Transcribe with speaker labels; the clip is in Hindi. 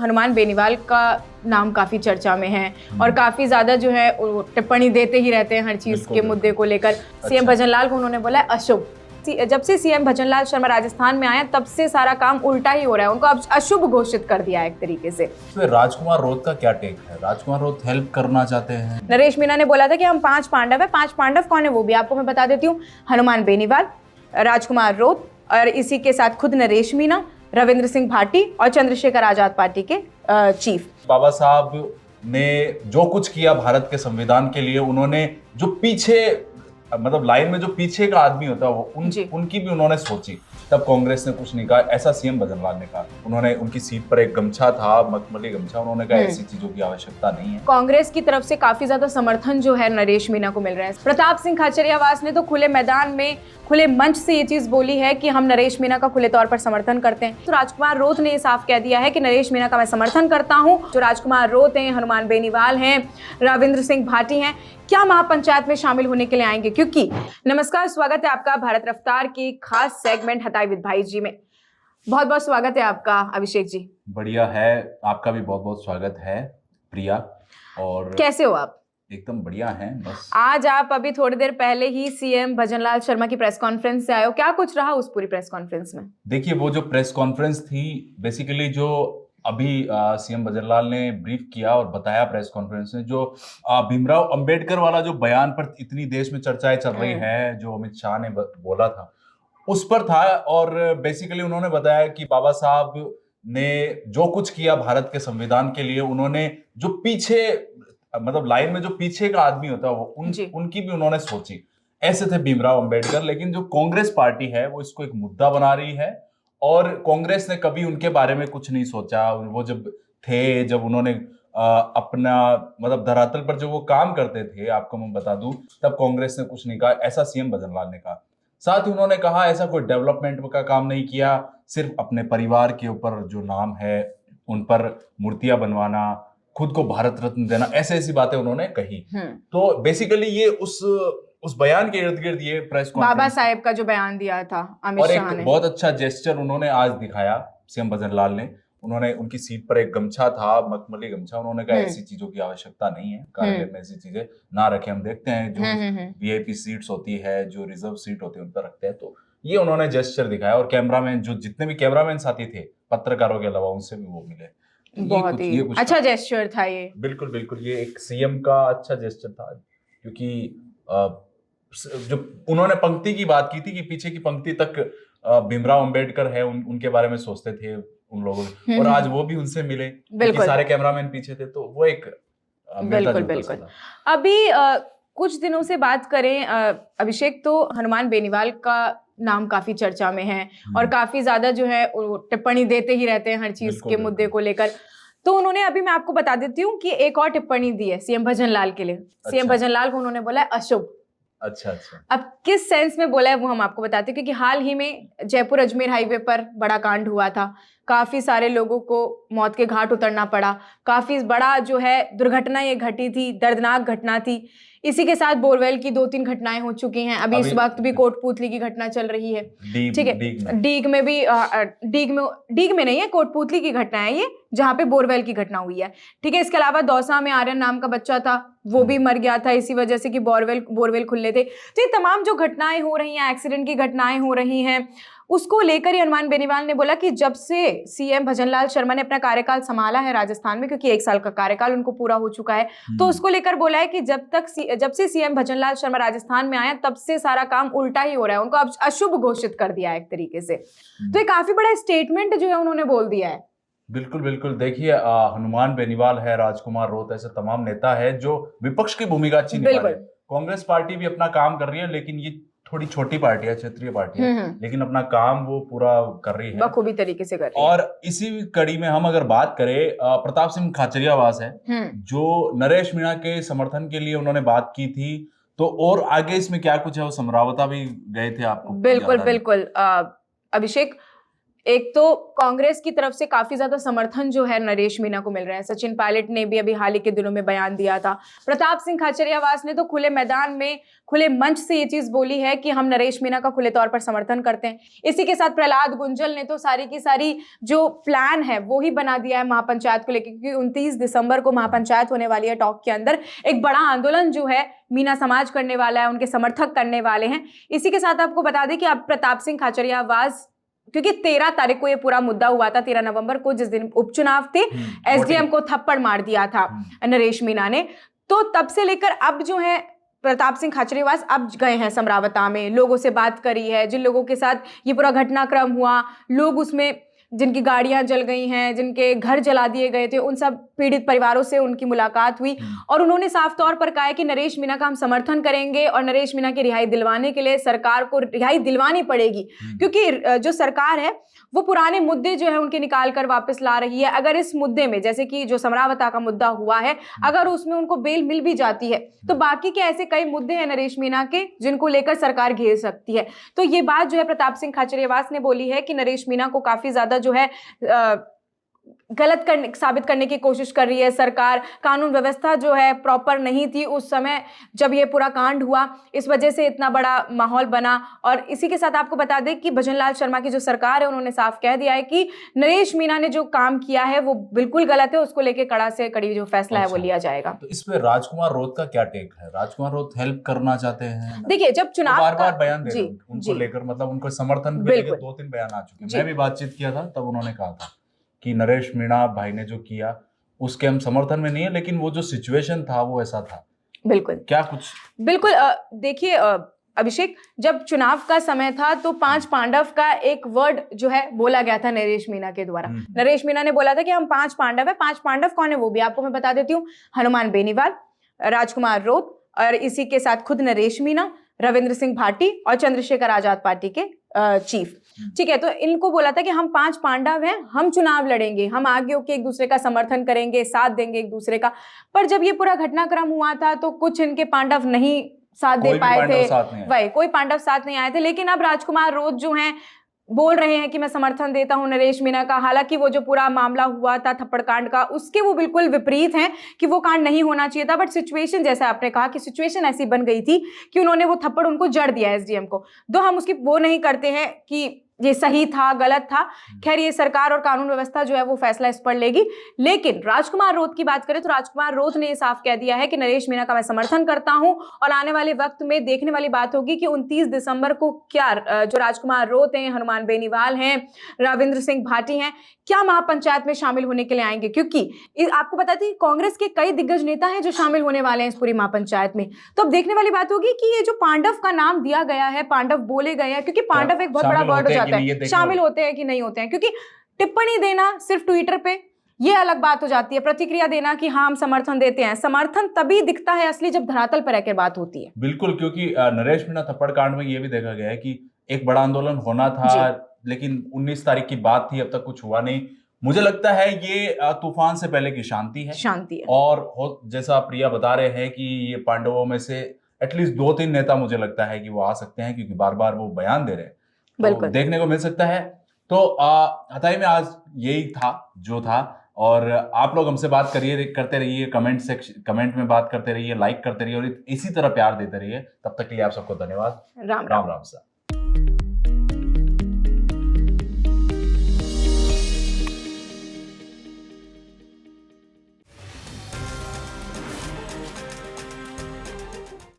Speaker 1: हनुमान बेनीवाल का नाम काफी चर्चा में है और काफी ज्यादा जो है टिप्पणी देते ही रहते हैं हर चीज के मुद्दे को लेकर। सीएम भजनलाल को उन्होंने बोला है अशुभ। जब से सीएम भजनलाल शर्मा राजस्थान में आए तब से सारा काम उल्टा ही हो रहा है, उनको अब अशुभ घोषित कर दिया है एक तरीके से।
Speaker 2: तो राजकुमार रोत का क्या टेक है? राजकुमार रोत हेल्प करना चाहते हैं।
Speaker 1: नरेश मीना ने बोला था कि हम 5 पांडव है। 5 पांडव कौन है वो भी आपको मैं बता देती हूँ। हनुमान बेनीवाल, राजकुमार रोत और इसी के साथ खुद नरेश मीना, रविंद्र सिंह भाटी और चंद्रशेखर आजाद पार्टी के चीफ।
Speaker 2: बाबा साहब ने जो कुछ किया भारत के संविधान के लिए, उन्होंने जो पीछे मतलब लाइन में जो पीछे का आदमी होता है वो उनकी भी उन्होंने सोची। तब कांग्रेस ने कुछ नहीं कहा, ऐसा सीएम भजनलाल ने कहा। उन्होंने उनकी सीट पर एक गमछा था, मखमली गमछा, उन्होंने कहा ऐसी चीजों की आवश्यकता नहीं है।
Speaker 1: कांग्रेस की तरफ से काफी ज्यादा समर्थन जो है नरेश मीना को मिल रहा है। प्रताप सिंह खाचरियावास ने तो खुले मैदान में खुले मंच से ये चीज बोली है कि हम नरेश मीना का खुले तौर पर समर्थन करते हैं। तो राजकुमार रोत ने साफ कह दिया है कि नरेश मीना का मैं समर्थन करता हूं। जो राजकुमार रोत हैं, हनुमान बेनीवाल हैं, रविंद्र सिंह भाटी हैं, क्या महापंचायत में शामिल होने के लिए आएंगे? क्योंकि नमस्कार, स्वागत है आपका भारत रफ्तार की खास सेगमेंट हटाई विद भाई जी में। बहुत बहुत स्वागत है आपका अभिषेक जी।
Speaker 2: बढ़िया है, आपका भी बहुत बहुत स्वागत है प्रिया। और
Speaker 1: कैसे हो आप?
Speaker 2: एकदम बढ़िया हैं। बस
Speaker 1: आज आप अभी थोड़ी देर पहले ही सीएम भजनलाल शर्मा की प्रेस कॉन्फ्रेंस से आए हो, क्या कुछ रहा उस पूरी प्रेस कॉन्फ्रेंस में?
Speaker 2: देखिए, वो जो प्रेस कॉन्फ्रेंस थी, बेसिकली जो अभी सीएम भजनलाल ने ब्रीफ किया और बताया प्रेस कॉन्फ्रेंस में, जो भीमराव अंबेडकर वाला जो बयान पर इतनी देश में चर्चाएं चल रही है, जो अमित शाह ने बोला था, उस पर था। और बेसिकली उन्होंने बताया कि बाबा साहब ने जो कुछ किया भारत के संविधान के लिए, उन्होंने जो पीछे मतलब लाइन में जो पीछे का आदमी होता है वो उनकी भी उन्होंने सोची। ऐसे थे भीमराव अंबेडकर। लेकिन जो कांग्रेस पार्टी है वो इसको एक मुद्दा बना रही है और कांग्रेस ने कभी उनके बारे में कुछ नहीं सोचा। वो जब उन्होंने अपना मतलब धरातल पर जो वो काम करते थे, आपको मैं बता दूं, तब कांग्रेस ने कुछ नहीं कहा, ऐसा सीएम भजनलाल ने कहा। साथ ही उन्होंने कहा ऐसा कोई डेवलपमेंट का काम नहीं किया, सिर्फ अपने परिवार के ऊपर जो नाम है उन पर मूर्तियां बनवाना, खुद को भारत रत्न देना, ऐसी बातें उन्होंने कही। तो बेसिकली ये उस बयान के इर्द गिर्द ये प्रेस कॉन्फ्रेंस,
Speaker 1: बाबा साहेब का जो बयान दिया था अमित शाह ने,
Speaker 2: बहुत अच्छा जेस्चर उन्होंने आज दिखाया सीएम भजनलाल ने। उन्होंने उनकी सीट पर एक गमछा था, मखमली गमछा, उन्होंने कहा ऐसी चीजों की आवश्यकता नहीं है, कार्यालय में ऐसी चीजें ना रखें। हम देखते हैं जो वीआईपी सीट्स होती है, जो रिजर्व सीट होती है, उन पर रखते हैं। तो ये उन्होंने जेस्चर दिखाया और कैमरामैन, जो जितने भी कैमरामैन साथी थे पत्रकारों के अलावा, उनसे भी वो मिले।
Speaker 1: बहुत ही अच्छा जेस्चर था ये।
Speaker 2: बिल्कुल बिल्कुल, ये एक सीएम का अच्छा जेस्चर था। क्योंकि जो उन्होंने पंक्ति की बात की थी कि पीछे की पंक्ति तक भीमराव अंबेडकर है, उनके बारे में सोचते थे उन लोगों, और आज वो भी उनसे मिले क्योंकि सारे कैमरामैन पीछे थे। तो वो एक
Speaker 1: बिल्कुल। अभी कुछ दिनों से बात करें अभिषेक, तो हनुमान बेनीवाल का नाम काफी चर्चा में है और काफी ज्यादा जो है टिप्पणी देते ही रहते हैं हर चीज के मुद्दे को लेकर। तो उन्होंने, अभी मैं आपको बता देती हूँ कि एक और टिप्पणी दी है सीएम भजनलाल के लिए। सीएम भजनलाल को उन्होंने बोला है अशुभ।
Speaker 2: अच्छा।
Speaker 1: अब किस सेंस में बोला है वो हम आपको बताते हैं, क्योंकि हाल ही में जयपुर अजमेर हाईवे पर बड़ा कांड हुआ था, काफी सारे लोगों को मौत के घाट उतरना पड़ा, काफी बड़ा जो है दुर्घटना ये घटी थी, दर्दनाक घटना थी। इसी के साथ बोरवेल की 2-3 घटनाएं हो चुकी हैं, अभी इस वक्त भी कोटपूतली की घटना चल रही है। ठीक है, डीग में भी डीग में नहीं है, कोटपूतली की घटना है ये, जहां पे बोरवेल की घटना हुई है। ठीक है, इसके अलावा दौसा में आर्यन नाम का बच्चा था, वो भी मर गया था इसी वजह से कि बोरवेल खुले थे। तो ये तमाम जो घटनाएं हो रही हैं, एक्सीडेंट की घटनाएं हो रही हैं, उसको लेकर ही हनुमान बेनीवाल ने बोला कि जब से सीएम भजनलाल शर्मा ने अपना कार्यकाल संभाला है राजस्थान में, क्योंकि 1 साल का कार्यकाल उनको पूरा हो चुका है, तो उसको लेकर बोला है कि जब से सीएम भजनलाल शर्मा राजस्थान में आया तब से सारा काम उल्टा ही हो रहा है, उनको अब अशुभ घोषित कर दिया है एक तरीके से। तो ये काफी बड़ा स्टेटमेंट जो है उन्होंने बोल दिया है।
Speaker 2: बिल्कुल। देखिए, हनुमान बेनीवाल है, राजकुमार रोत, ऐसे तमाम नेता है जो विपक्ष की भूमिका अच्छी निभा रहे हैं। कांग्रेस पार्टी भी अपना काम कर रही है, लेकिन ये थोड़ी छोटी पार्टी है, क्षेत्रीय पार्टी है, लेकिन अपना काम वो पूरा कर रही है,
Speaker 1: बखूबी तरीके से कर रही है।
Speaker 2: और इसी कड़ी में हम अगर बात करें, प्रताप सिंह खाचरियावास है, जो नरेश मीणा के समर्थन के लिए उन्होंने बात की थी। तो और आगे इसमें क्या कुछ है, वो समरावता भी गए थे, आपको?
Speaker 1: बिल्कुल अभिषेक, एक तो कांग्रेस की तरफ से काफी ज्यादा समर्थन जो है नरेश मीणा को मिल रहा है। सचिन पायलट ने भी अभी हाल ही के दिनों में बयान दिया था। प्रताप सिंह खाचरियावास ने तो खुले मैदान में, खुले मंच से ये चीज बोली है कि हम नरेश मीणा का खुले तौर पर समर्थन करते हैं। इसी के साथ प्रहलाद गुंजल ने तो सारी की सारी जो प्लान है वो ही बना दिया है महापंचायत को लेकर, क्योंकि 29 दिसंबर को महापंचायत होने वाली है। टॉक के अंदर एक बड़ा आंदोलन जो है मीणा समाज करने वाला है, उनके समर्थक करने वाले हैं। इसी के साथ आपको बता दें कि अब प्रताप सिंह खाचरियावास, क्योंकि 13 तारीख को ये पूरा मुद्दा हुआ था, 13 नवंबर को, जिस दिन उपचुनाव थे, एसडीएम को थप्पड़ मार दिया था नरेश मीणा ने। तो तब से लेकर अब जो है प्रताप सिंह खाचरियावास अब गए हैं समरावता में, लोगों से बात करी है, जिन लोगों के साथ ये पूरा घटनाक्रम हुआ, लोग उसमें जिनकी गाड़ियां जल गई हैं, जिनके घर जला दिए गए थे, उन सब पीड़ित परिवारों से उनकी मुलाकात हुई और उन्होंने साफ तौर पर कहा है कि नरेश मीणा का हम समर्थन करेंगे और नरेश मीणा की रिहाई दिलवाने के लिए सरकार को रिहाई दिलवानी पड़ेगी, क्योंकि जो सरकार है वो पुराने मुद्दे जो है उनके निकाल कर वापस ला रही है। अगर इस मुद्दे में, जैसे कि जो समरावता का मुद्दा हुआ है, अगर उसमें उनको बेल मिल भी जाती है तो बाकी के ऐसे कई मुद्दे हैं नरेश मीणा के जिनको लेकर सरकार घेर सकती है। तो ये बात जो है प्रताप सिंह खाचरियावास ने बोली है कि नरेश मीणा को काफी ज्यादा जो है गलत साबित करने की कोशिश कर रही है सरकार। कानून व्यवस्था जो है प्रॉपर नहीं थी उस समय जब ये पूरा कांड हुआ, इस वजह से इतना बड़ा माहौल बना। और इसी के साथ आपको बता दें कि भजनलाल शर्मा की जो सरकार है उन्होंने साफ कह दिया है कि नरेश मीणा ने जो काम किया है वो बिल्कुल गलत है, उसको लेकर कड़ा से कड़ी जो फैसला है वो लिया जाएगा।
Speaker 2: तो इसमें राजकुमार रोत का क्या टेक है? राजकुमार रोत हेल्प करना चाहते हैं?
Speaker 1: देखिए, जब चुनाव
Speaker 2: बार-बार बयान दे रहे हैं उनको लेकर, मतलब उनको समर्थन के लेकर 2-3 बयान आ चुके हैं। मैं भी बातचीत किया था, तब उन्होंने कहा था कि नरेश मीणा भाई ने जो किया उसके हम समर्थन में नहीं है, लेकिन वो जो सिचुएशन था वो ऐसा था।
Speaker 1: बिल्कुल
Speaker 2: क्या कुछ
Speaker 1: बिल्कुल देखिए अभिषेक, जब चुनाव का समय था तो 5 पांडव का एक वर्ड जो है बोला गया था नरेश मीणा के द्वारा। नरेश मीणा ने बोला था कि हम 5 पांडव है। 5 पांडव कौन है वो भी आपको मैं बता देती हूँ। हनुमान बेनीवाल, राजकुमार रोत और इसी के साथ खुद नरेश मीणा, रविंद्र सिंह भाटी और चंद्रशेखर आजाद पार्टी के चीफ। ठीक है, तो इनको बोला था कि हम 5 पांडव हैं, हम चुनाव लड़ेंगे, हम आगे होकर एक दूसरे का समर्थन करेंगे, साथ देंगे एक दूसरे का। पर जब ये पूरा घटनाक्रम हुआ था तो कुछ इनके पांडव नहीं साथ दे पाए थे, वही कोई पांडव साथ नहीं आए थे। लेकिन अब राजकुमार रोत जो हैं बोल रहे हैं कि मैं समर्थन देता हूं नरेश मीणा का। हालांकि वो जो पूरा मामला हुआ था थप्पड़ कांड का, उसके वो बिल्कुल विपरीत हैं कि वो कांड नहीं होना चाहिए था, बट सिचुएशन, जैसे आपने कहा कि सिचुएशन ऐसी बन गई थी कि उन्होंने वो थप्पड़ उनको जड़ दिया एसडीएम को। तो हम उसकी वो नहीं करते हैं कि ये सही था गलत था, खैर ये सरकार और कानून व्यवस्था जो है वो फैसला इस पर लेगी। लेकिन राजकुमार रोत की बात करें तो राजकुमार रोत ने ये साफ कह दिया है कि नरेश मीणा का मैं समर्थन करता हूं और आने वाले वक्त में देखने वाली बात होगी कि 29 दिसंबर को क्या जो राजकुमार रोत हैं, हनुमान बेनीवाल हैं, रविंद्र सिंह भाटी हैं, क्या महापंचायत में शामिल होने के लिए आएंगे। क्योंकि आपको बता दें कांग्रेस के कई दिग्गज नेता हैं जो शामिल होने वाले हैं इस पूरी महापंचायत में। तो अब देखने वाली बात होगी कि ये जो पांडव का नाम दिया गया है, पांडव बोले गए हैं, क्योंकि पांडव एक बहुत बड़ा वर्ड हो जाता है, शामिल होते हैं कि नहीं होते हैं। क्योंकि टिप्पणी देना सिर्फ ट्विटर पे ये अलग बात हो जाती है, प्रतिक्रिया देना कि हाँ हम समर्थन देते हैं, समर्थन तभी दिखता है असली जब धरातल पर रहकर बात होती है।
Speaker 2: बिल्कुल, क्योंकि नरेश मीणा थप्पड़ कांड में ये भी देखा गया है कि एक बड़ा आंदोलन होना था, लेकिन 19 तारीख की बात थी, अब तक कुछ हुआ नहीं। मुझे लगता है ये तूफान से पहले की शांति है। और जैसा प्रिया बता रहे हैं कि ये पांडवों में से एटलीस्ट 2-3 नेता मुझे लगता है कि वो आ सकते हैं, क्योंकि बार बार वो बयान दे रहे हैं, तो देखने को मिल सकता है। तो हथाई में आज यही था जो था, और आप लोग हमसे बात करते रहिए, कमेंट में बात करते रहिए, लाइक करते रहिए और इसी तरह प्यार देते रहिए। तब तक के लिए आप सबको धन्यवाद।
Speaker 1: राम राम।
Speaker 2: सा।